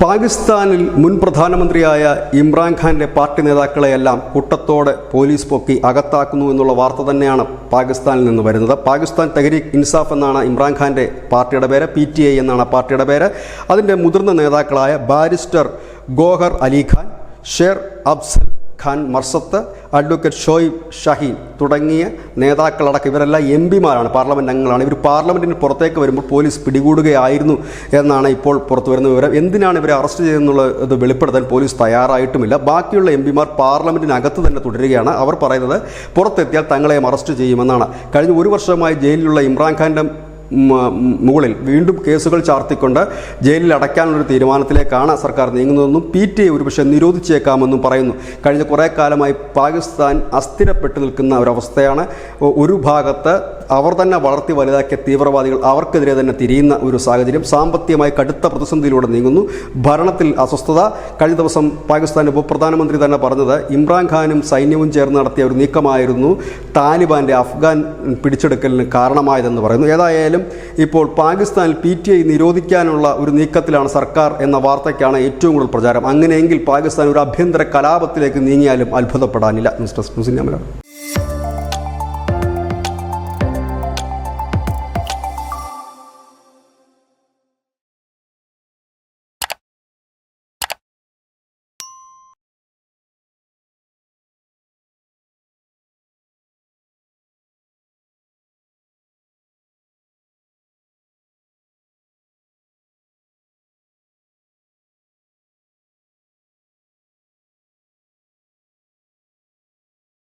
പാകിസ്ഥാനിൽ മുൻ പ്രധാനമന്ത്രിയായ ഇമ്രാൻഖാന്റെ പാർട്ടി നേതാക്കളെയെല്ലാം കൂട്ടത്തോടെ പോലീസ് പൊക്കി അകത്താക്കുന്നു എന്നുള്ള വാർത്ത തന്നെയാണ് പാകിസ്ഥാനിൽ നിന്ന് വരുന്നത്. പാകിസ്ഥാൻ തെഹ്രീക്ക് ഇൻസാഫ് എന്നാണ് ഇമ്രാൻഖാന്റെ പാർട്ടിയുടെ പേര്, PTI എന്നാണ് പാർട്ടിയുടെ പേര്. അതിൻ്റെ മുതിർന്ന നേതാക്കളായ ബാരിസ്റ്റർ ഗോഹർ അലി ഖാൻ, ഷേർ അഫ്സൽ ഖാൻ മർസത്ത്, അഡ്വക്കേറ്റ് ഷോയിബ് ഷഹീൻ തുടങ്ങിയ നേതാക്കളടക്കം ഇവരെല്ലാം MP-മാരാണ്, പാർലമെൻറ്റ് അംഗങ്ങളാണ്. ഇവർ പാർലമെൻറ്റിന് പുറത്തേക്ക് വരുമ്പോൾ പോലീസ് പിടികൂടുകയായിരുന്നു എന്നാണ് ഇപ്പോൾ പുറത്തു വരുന്ന വിവരം. എന്തിനാണ് ഇവരെ അറസ്റ്റ് ചെയ്തെന്നുള്ളത് വെളിപ്പെടുത്താൻ പോലീസ് തയ്യാറായിട്ടുമില്ല. ബാക്കിയുള്ള MP-മാർ പാർലമെൻറ്റിനകത്ത് തന്നെ തുടരുകയാണ്. അവർ പറയുന്നത് പുറത്തെത്തിയാൽ തങ്ങളെ അറസ്റ്റ് ചെയ്യുമെന്നാണ്. കഴിഞ്ഞ ഒരു വർഷമായി ജയിലിലുള്ള ഇമ്രാൻഖാൻ്റെ മുകളിൽ വീണ്ടും കേസുകൾ ചാർത്തിക്കൊണ്ട് ജയിലിൽ അടയ്ക്കാനുള്ളൊരു തീരുമാനത്തിലേക്കാണ് സർക്കാർ നീങ്ങുന്നതെന്നും PTI ഒരുപക്ഷെ നിരോധിച്ചേക്കാമെന്നും പറയുന്നു. കഴിഞ്ഞ കുറേ കാലമായി പാകിസ്ഥാൻ അസ്ഥിരപ്പെട്ടു നിൽക്കുന്ന ഒരവസ്ഥയാണ്. ഒരു ഭാഗത്ത് അവർ തന്നെ വളർത്തി വലുതാക്കിയ തീവ്രവാദികൾ അവർക്കെതിരെ തന്നെ തിരിയുന്ന ഒരു സാഹചര്യം, സാമ്പത്തികമായി കടുത്ത പ്രതിസന്ധിയിലൂടെ നീങ്ങുന്നു, ഭരണത്തിൽ അസ്വസ്ഥത. കഴിഞ്ഞ ദിവസം പാകിസ്ഥാൻ ഉപപ്രധാനമന്ത്രി തന്നെ പറഞ്ഞത് ഇമ്രാൻഖാനും സൈന്യവും ചേർന്ന് നടത്തിയ ഒരു നീക്കമായിരുന്നു താലിബാന്റെ അഫ്ഗാൻ പിടിച്ചെടുക്കലിന് കാരണമായതെന്ന് പറയുന്നു. ഏതായാലും ഇപ്പോൾ പാകിസ്ഥാനിൽ PTI നിരോധിക്കാനുള്ള ഒരു നീക്കത്തിലാണ് സർക്കാർ എന്ന വാർത്തയ്ക്കാണ് ഏറ്റവും കൂടുതൽ പ്രചാരം. അങ്ങനെയെങ്കിൽ പാകിസ്ഥാൻ ഒരു ആഭ്യന്തര കലാപത്തിലേക്ക് നീങ്ങിയാലും അത്ഭുതപ്പെടാനില്ല. News desk news India Malayalam.